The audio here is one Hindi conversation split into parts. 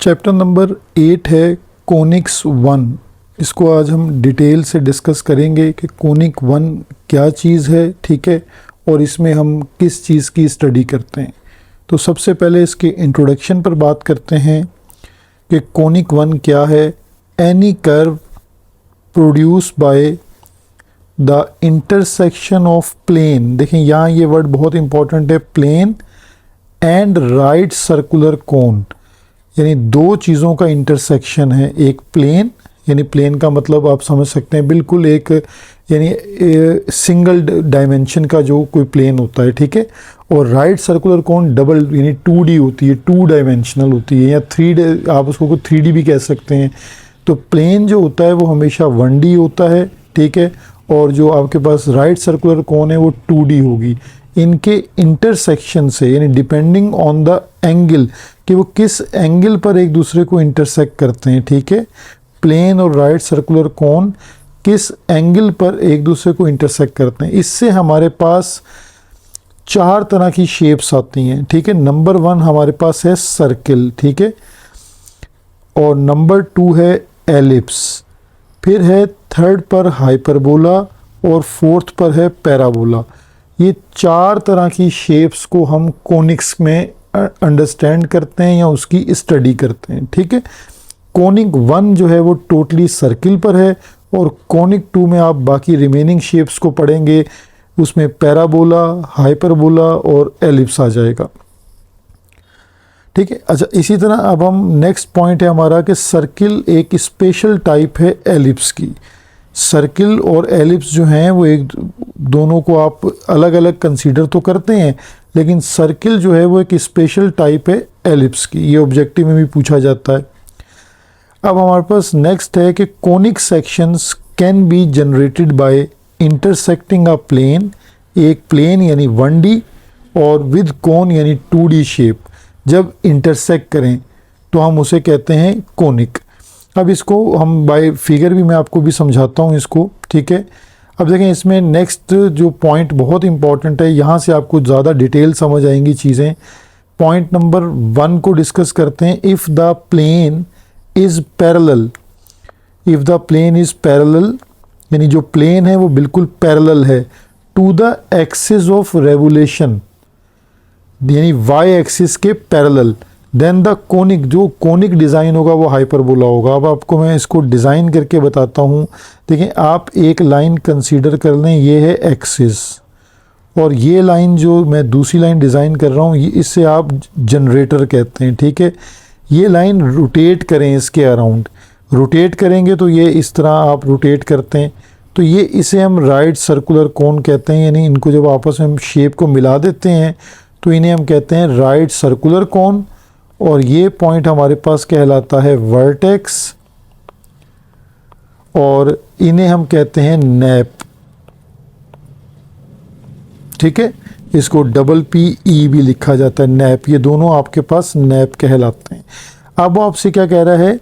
चैप्टर नंबर 8 है कोनिक्स 1। इसको आज हम डिटेल से डिस्कस करेंगे कि कोनिक 1 क्या चीज़ है, ठीक है, और इसमें हम किस चीज़ की स्टडी करते हैं। तो सबसे पहले इसके इंट्रोडक्शन पर बात करते हैं कि कोनिक 1 क्या है। Any curve produce by the intersection of plane, देखें यहाँ ये वर्ड बहुत इंपॉर्टेंट है, plane and right circular cone, यानी दो चीज़ों का इंटरसेक्शन है। एक प्लेन, यानी प्लेन का मतलब आप समझ सकते हैं बिल्कुल एक यानी सिंगल डायमेंशन का जो कोई प्लेन होता है, ठीक है, और राइट सर्कुलर कोन डबल यानी 2D होती है, 2 डायमेंशनल होती है, या 3D, आप उसको 3D भी कह सकते हैं। तो प्लेन जो होता है वो हमेशा 1D होता है, ठीक है, और जो आपके पास राइट सर्कुलर कोन है वो 2D होगी। इनके इंटरसेक्शन से यानी डिपेंडिंग ऑन द एंगल कि वो किस एंगल पर एक दूसरे को इंटरसेक्ट करते हैं, ठीक है, प्लेन और राइट सर्कुलर कोन किस एंगल पर एक दूसरे को इंटरसेक्ट करते हैं, इससे हमारे पास 4 तरह की शेप्स आती हैं, ठीक है। नंबर 1 हमारे पास है सर्किल, ठीक है, और नंबर 2 है एलिप्स, फिर है 3rd पर हाइपरबोला और 4th पर है पैराबोला। ये 4 तरह की शेप्स को हम कोनिक्स में अंडरस्टैंड करते हैं या उसकी स्टडी करते हैं, ठीक है। कोनिक 1 जो है वो टोटली सर्किल पर है, और कोनिक 2 में आप बाकी रिमेनिंग शेप्स को पढ़ेंगे, उसमें पैराबोला, हाइपरबोला और एलिप्स आ जाएगा, ठीक है। अच्छा, इसी तरह अब हम नेक्स्ट पॉइंट है हमारा कि सर्किल एक स्पेशल टाइप है एलिप्स की। सर्किल और एलिप्स जो हैं वो एक दोनों को आप अलग अलग कंसीडर तो करते हैं, लेकिन सर्किल जो है वो एक स्पेशल टाइप है एलिप्स की, ये ऑब्जेक्टिव में भी पूछा जाता है। अब हमारे पास नेक्स्ट है कि conic sections can be generated by intersecting a plane, एक प्लेन यानी 1D और विद कोन यानी 2D शेप जब इंटरसेक्ट करें तो हम उसे कहते हैं कोनिक। अब इसको हम बाय फिगर भी मैं आपको भी समझाता हूँ इसको, ठीक है। अब देखें इसमें नेक्स्ट जो पॉइंट बहुत इंपॉर्टेंट है, यहाँ से आपको ज़्यादा डिटेल समझ आएंगी चीज़ें। पॉइंट नंबर 1 को डिस्कस करते हैं। If the plane is parallel, if the plane is parallel यानी जो प्लेन है वो बिल्कुल पैरेलल है to the axis of revolution, यानी वाई एक्सिस के पैरेलल, देन द कोनिक, जो कोनिक डिज़ाइन होगा वो हाइपरबोला होगा। अब आपको मैं इसको डिज़ाइन करके बताता हूँ। देखिए आप एक लाइन कंसीडर कर लें, ये है एक्सिस, और ये लाइन जो मैं दूसरी लाइन डिज़ाइन कर रहा हूँ इससे आप जनरेटर कहते हैं, ठीक है। ये लाइन रोटेट करें इसके अराउंड, रोटेट करेंगे तो ये इस तरह आप रोटेट करते हैं, तो ये इसे हम राइट सर्कुलर कोन कहते हैं, यानी इनको जब आपस में हम शेप को मिला देते हैं तो इन्हें हम कहते हैं राइट सर्कुलर कोन। और ये पॉइंट हमारे पास कहलाता है वर्टेक्स, और इन्हें हम कहते हैं नैप, ठीक है। इसको PPE भी लिखा जाता है, नैप, ये दोनों आपके पास नैप कहलाते हैं। अब वो आपसे क्या कह रहा है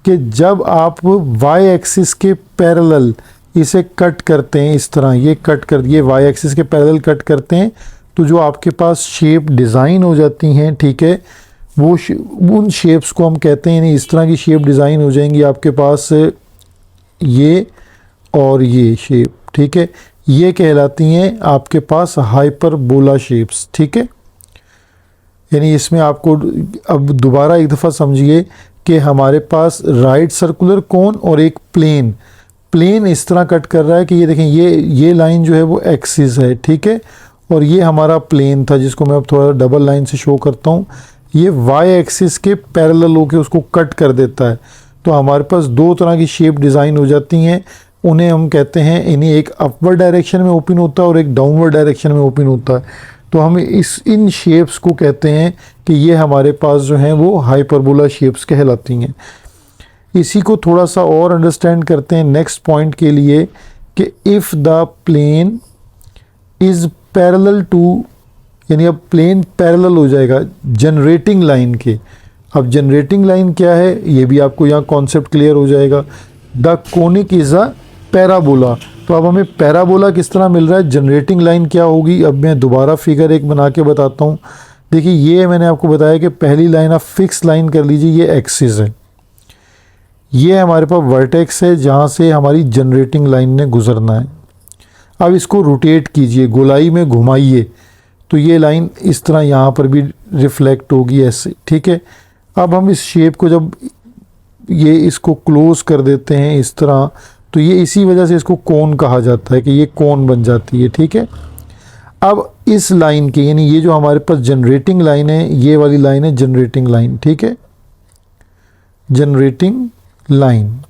कि जब आप वाई एक्सिस के पैरेलल इसे कट करते हैं, इस तरह ये कट कर, ये वाई एक्सिस के पैरेलल कट करते हैं तो जो आपके पास शेप डिज़ाइन हो जाती हैं, ठीक है, वो उन शेप्स को हम कहते हैं, यानी इस तरह की शेप डिज़ाइन हो जाएंगी आपके पास, ये और ये शेप, ठीक है, ये कहलाती हैं आपके पास हाइपरबोला शेप्स, ठीक है। यानी इसमें आपको अब दोबारा एक दफ़ा समझिए कि हमारे पास राइट सर्कुलर कोन और एक प्लेन, प्लेन इस तरह कट कर रहा है कि ये देखें, ये लाइन जो है वो एक्सिस है, ठीक है, और ये हमारा प्लेन था जिसको मैं अब थोड़ा डबल लाइन से शो करता हूँ, ये वाई एक्सिस के पैरेलल होके उसको कट कर देता है। तो हमारे पास 2 तरह की शेप डिज़ाइन हो जाती हैं, उन्हें हम कहते हैं, इन्हें एक अपवर्ड डायरेक्शन में ओपन होता है और एक डाउनवर्ड डायरेक्शन में ओपन होता है। तो हम इन शेप्स को कहते हैं कि ये हमारे पास जो हैं वो हाइपरबोला शेप्स कहलाती हैं। इसी को थोड़ा सा और अंडरस्टैंड करते हैं नेक्स्ट पॉइंट के लिए कि if the plane is parallel to, यानी अब प्लेन पैरेलल हो जाएगा जनरेटिंग लाइन के। अब जनरेटिंग लाइन क्या है ये भी आपको यहाँ कॉन्सेप्ट क्लियर हो जाएगा। The conic is a parabola, तो अब हमें पैराबोला किस तरह मिल रहा है, जनरेटिंग लाइन क्या होगी। अब मैं दोबारा फिगर एक बना के बताता हूँ देखिए ये मैंने आपको बताया कि पहली लाइन आप फिक्स लाइन कर लीजिए, ये एक्सिस है, ये हमारे पास वर्टेक्स है जहाँ से हमारी जनरेटिंग लाइन ने गुजरना है। अब इसको रोटेट कीजिए, गोलाई में घुमाइए, तो ये लाइन इस तरह यहाँ पर भी रिफ्लेक्ट होगी ऐसे, ठीक है। अब हम इस शेप को जब ये इसको क्लोज कर देते हैं इस तरह, तो ये इसी वजह से इसको कोन कहा जाता है कि ये कोन बन जाती है, ठीक है। अब इस लाइन के, यानी ये जो हमारे पास जनरेटिंग लाइन है, ये वाली लाइन है जनरेटिंग लाइन, ठीक है, जनरेटिंग लाइन,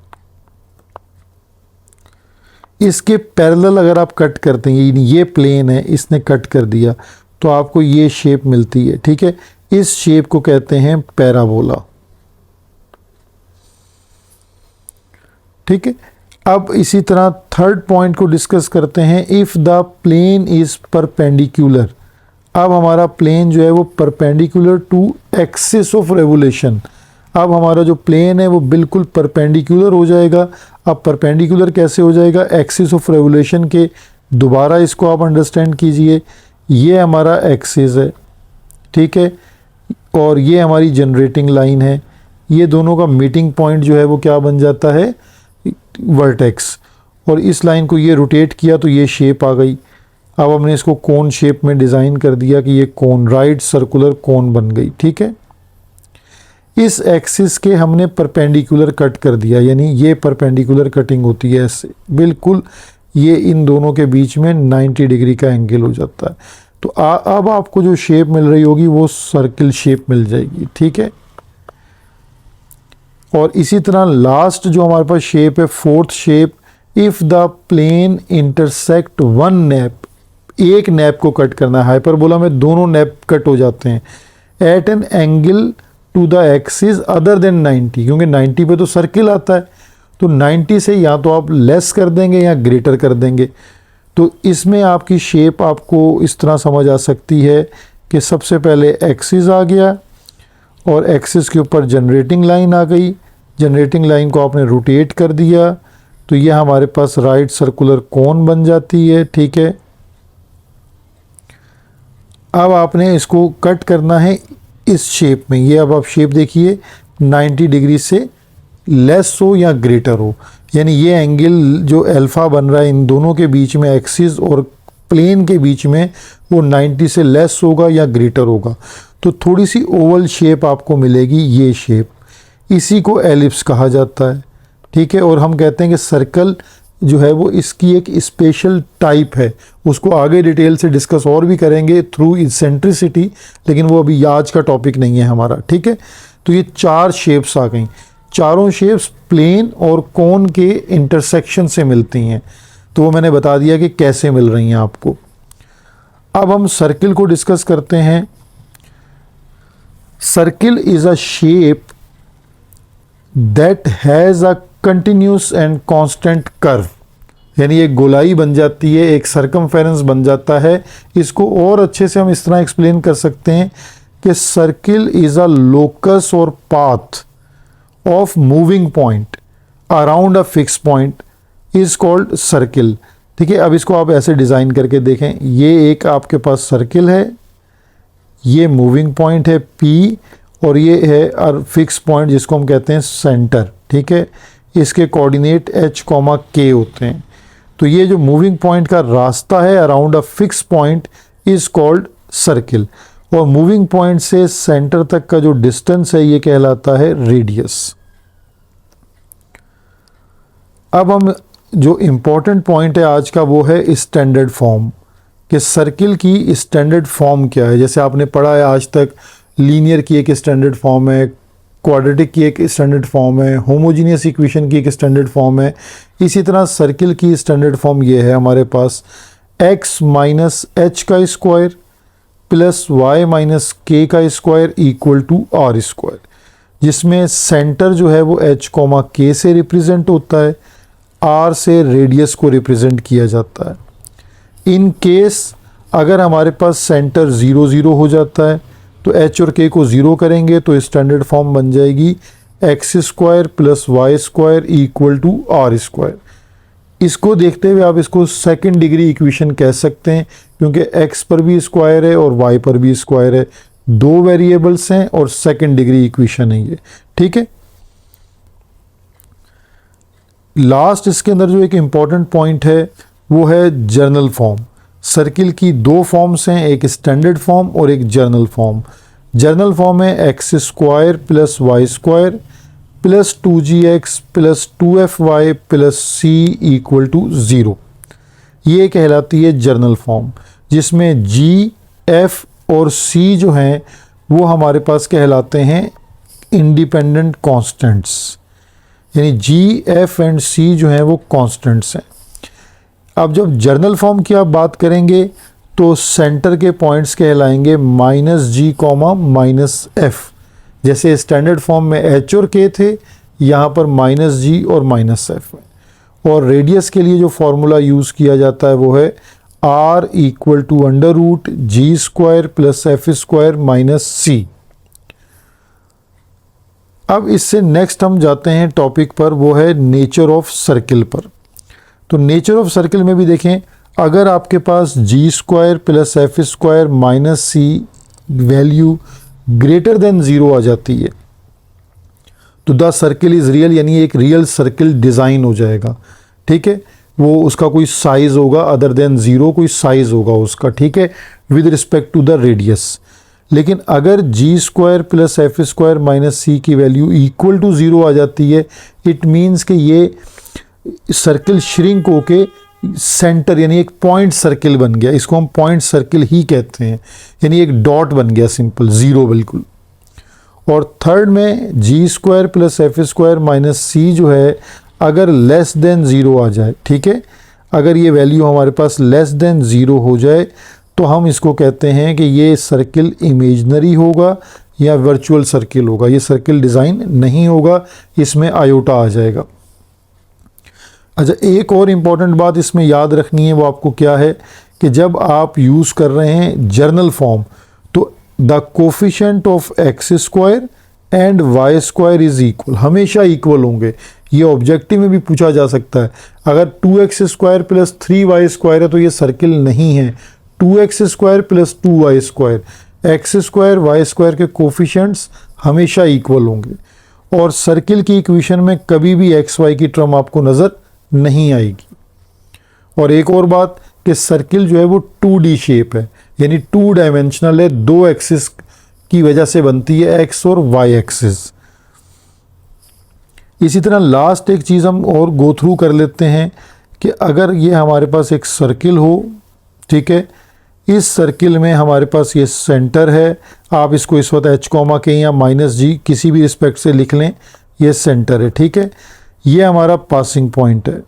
इसके पैरेलल अगर आप कट करते हैं, ये प्लेन है, इसने कट कर दिया तो आपको ये शेप मिलती है, ठीक है। इस शेप को कहते हैं पैराबोला, ठीक है। अब इसी तरह थर्ड पॉइंट को डिस्कस करते हैं, if the plane is perpendicular. अब हमारा प्लेन जो है वो perpendicular to axis of revolution, अब हमारा जो प्लेन है वो बिल्कुल परपेंडिकुलर हो जाएगा। अब परपेंडिकुलर कैसे हो जाएगा, एक्सिस ऑफ रेवोल्यूशन के। दोबारा इसको आप अंडरस्टैंड कीजिए, ये हमारा एक्सिस है, ठीक है, और ये हमारी जनरेटिंग लाइन है, ये दोनों का मीटिंग पॉइंट जो है वो क्या बन जाता है, वर्टेक्स। और इस लाइन को ये रोटेट किया तो ये शेप आ गई। अब हमने इसको कोन शेप में डिज़ाइन कर दिया कि ये कोन, राइट सर्कुलर कोन बन गई, ठीक है। इस एक्सिस के हमने परपेंडिकुलर कट कर दिया, यानी ये परपेंडिकुलर कटिंग होती है ऐसे, बिल्कुल ये इन दोनों के बीच में 90 डिग्री का एंगल हो जाता है। तो अब आपको जो शेप मिल रही होगी वो सर्किल शेप मिल जाएगी, ठीक है। और इसी तरह लास्ट जो हमारे पास शेप है, fourth shape, if the plane intersect one nappe, एक नैप को कट करना है, हाइपरबोला में दोनों नैप कट हो जाते हैं, at an angle to the axis other than 90, क्योंकि 90 पे तो सर्किल आता है, तो 90 से या तो आप लेस कर देंगे या ग्रेटर कर देंगे। तो इसमें आपकी शेप आपको इस तरह समझ आ सकती है कि सबसे पहले एक्सिस आ गया और एक्सिस के ऊपर जनरेटिंग लाइन आ गई, जनरेटिंग लाइन को आपने रोटेट कर दिया तो ये हमारे पास राइट सर्कुलर कोन बन जाती है, ठीक है। अब आपने इसको कट करना है इस शेप में, ये अब आप शेप देखिए 90 डिग्री से लेस हो या ग्रेटर हो, यानी ये एंगल जो अल्फ़ा बन रहा है इन दोनों के बीच में, एक्सिस और प्लेन के बीच में, वो 90 से लेस होगा या ग्रेटर होगा, तो थोड़ी सी ओवल शेप आपको मिलेगी, ये शेप, इसी को एलिप्स कहा जाता है, ठीक है। और हम कहते हैं कि सर्कल जो है वो इसकी एक स्पेशल टाइप है, उसको आगे डिटेल से डिस्कस और भी करेंगे थ्रू इसेंट्रिसिटी, लेकिन वो अभी आज का टॉपिक नहीं है हमारा, ठीक है। तो ये चार शेप्स आ गई, चारों शेप्स प्लेन और कोन के इंटरसेक्शन से मिलती हैं, तो वो मैंने बता दिया कि कैसे मिल रही हैं आपको। अब हम सर्किल को डिस्कस करते हैं। Circle is a shape that has a continuous and constant curve, यानी एक गोलाई बन जाती है, एक सर्कमफेरेंस बन जाता है। इसको और अच्छे से हम इस तरह एक्सप्लेन कर सकते हैं कि सर्किल इज अ लोकस और path of moving point around a fix point is called circle, ठीक है। अब इसको आप ऐसे डिज़ाइन करके देखें, ये एक आपके पास सर्किल है, ये मूविंग पॉइंट है P, और ये है फिक्स पॉइंट जिसको हम कहते हैं सेंटर, ठीक है। इसके कोऑर्डिनेट H, K होते हैं। तो ये जो मूविंग पॉइंट का रास्ता है around a fix point is called circle, और मूविंग पॉइंट से सेंटर तक का जो डिस्टेंस है ये कहलाता है रेडियस। अब हम जो इम्पोर्टेंट पॉइंट है आज का वो है स्टैंडर्ड फॉर्म, कि सर्किल की स्टैंडर्ड फॉर्म क्या है। जैसे आपने पढ़ा है आज तक, लीनियर की एक स्टैंडर्ड फॉर्म है, क्वाड्रेटिक की एक स्टैंडर्ड फॉर्म है, होमोजीनियस इक्वेशन की एक स्टैंडर्ड फॉर्म है। इसी तरह सर्किल की स्टैंडर्ड फॉर्म ये है हमारे पास, x माइनस एच का square plus y minus K का square equal to R square, जिसमें सेंटर जो है वो h, k से रिप्रेजेंट होता है, r से रेडियस को रिप्रेजेंट किया जाता है। इन केस अगर हमारे पास सेंटर 0, 0 हो जाता है तो h और k को 0 करेंगे तो स्टैंडर्ड फॉर्म बन जाएगी X square plus Y square equal to R square. इसको देखते हुए आप इसको सेकंड डिग्री इक्वेशन कह सकते हैं, क्योंकि x पर भी स्क्वायर है और y पर भी स्क्वायर है, दो वेरिएबल्स हैं और सेकंड डिग्री इक्वेशन है ये, ठीक है। लास्ट इसके अंदर जो एक इम्पॉर्टेंट पॉइंट है वो है जर्नल फॉर्म। सर्किल की दो फॉर्म्स हैं, एक स्टैंडर्ड फॉर्म और एक जर्नल फॉर्म। जर्नल फॉर्म है X square plus Y square plus 2gx plus 2fy plus c equal to 0। ये कहलाती है जर्नल फॉर्म, जिसमें g, f और c जो हैं वो हमारे पास कहलाते हैं इंडिपेंडेंट कांस्टेंट्स, यानी g, f एंड c जो हैं वो कांस्टेंट्स हैं। अब जब जर्नल फॉर्म की आप बात करेंगे तो सेंटर के पॉइंट्स कहलाएंगे -g, -f। जैसे स्टैंडर्ड फॉर्म में h और k थे, यहाँ पर -g और -f है। और रेडियस के लिए जो फॉर्मूला यूज़ किया जाता है वो है r equal to √g² plus f² minus c। अब इससे नेक्स्ट हम जाते हैं टॉपिक पर, वो है नेचर ऑफ सर्किल पर। तो नेचर ऑफ सर्किल में भी देखें, अगर आपके पास g² plus f² minus c value greater than 0 आ जाती है तो द सर्किल इज़ रियल, यानी एक रियल सर्किल डिज़ाइन हो जाएगा, ठीक है। वो उसका कोई साइज़ होगा अदर देन 0, कोई साइज़ होगा उसका, ठीक है, with respect to the radius. लेकिन अगर g² plus f² minus c की वैल्यू इक्वल टू 0 आ जाती है, इट मीन्स कि ये सर्किल श्रिंक होके सेंटर यानी एक पॉइंट सर्किल बन गया। इसको हम पॉइंट सर्किल ही कहते हैं, यानी एक डॉट बन गया, सिंपल 0 बिल्कुल। और थर्ड में g² plus f² minus c जो है अगर लेस देन 0 आ जाए, ठीक है, अगर ये वैल्यू हमारे पास लेस देन 0 हो जाए तो हम इसको कहते हैं कि ये सर्किल इमेजनरी होगा या वर्चुअल सर्किल होगा, ये सर्किल डिज़ाइन नहीं होगा, इसमें आयोटा आ जाएगा। अच्छा, एक और इम्पॉर्टेंट बात इसमें याद रखनी है, वो आपको क्या है कि जब आप यूज़ कर रहे हैं जर्नल फॉर्म तो the coefficient of x² and y² is equal, हमेशा इक्वल होंगे। ये ऑब्जेक्टिव में भी पूछा जा सकता है। अगर 2x² प्लस 3y² है तो ये सर्किल नहीं है, 2x² plus 2y², x² y² के कोफिशिएंट्स हमेशा इक्वल होंगे और सर्किल की इक्वेशन में कभी भी xy की टर्म आपको नज़र नहीं आएगी। और एक और बात कि सर्किल जो है वो 2D शेप है, यानी 2 डायमेंशनल है, 2 एक्सिस की वजह से बनती है, x और y एक्सिस। इसी तरह लास्ट एक चीज़ हम और गो थ्रू कर लेते हैं कि अगर ये हमारे पास एक सर्किल हो, ठीक है, इस सर्किल में हमारे पास ये सेंटर है, आप इसको इस वक्त h के या -g किसी भी रिस्पेक्ट से लिख लें, ये सेंटर है, ठीक है, ये हमारा पासिंग पॉइंट है।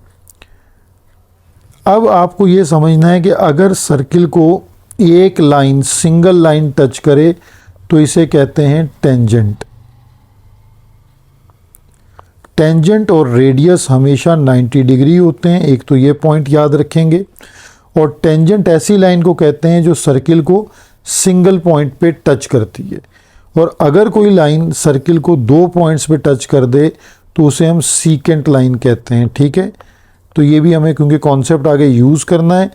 अब आपको ये समझना है कि अगर सर्किल को एक लाइन, सिंगल लाइन टच करे तो इसे कहते हैं टेंजेंट। टेंजेंट और रेडियस हमेशा 90 डिग्री होते हैं, एक तो ये पॉइंट याद रखेंगे। और टेंजेंट ऐसी लाइन को कहते हैं जो सर्किल को सिंगल पॉइंट पे टच करती है। और अगर कोई लाइन सर्किल को 2 पॉइंट्स पे टच कर दे तो उसे हम सीकेंट लाइन कहते हैं, ठीक है। तो ये भी हमें, क्योंकि कॉन्सेप्ट आगे यूज़ करना है,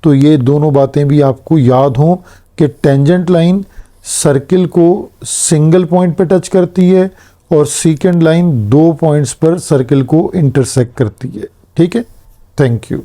तो ये दोनों बातें भी आपको याद हों कि टेंजेंट लाइन सर्किल को सिंगल पॉइंट पे टच करती है और सीकेंट लाइन 2 पॉइंट्स पर सर्किल को इंटरसेक्ट करती है, ठीक है। Thank you.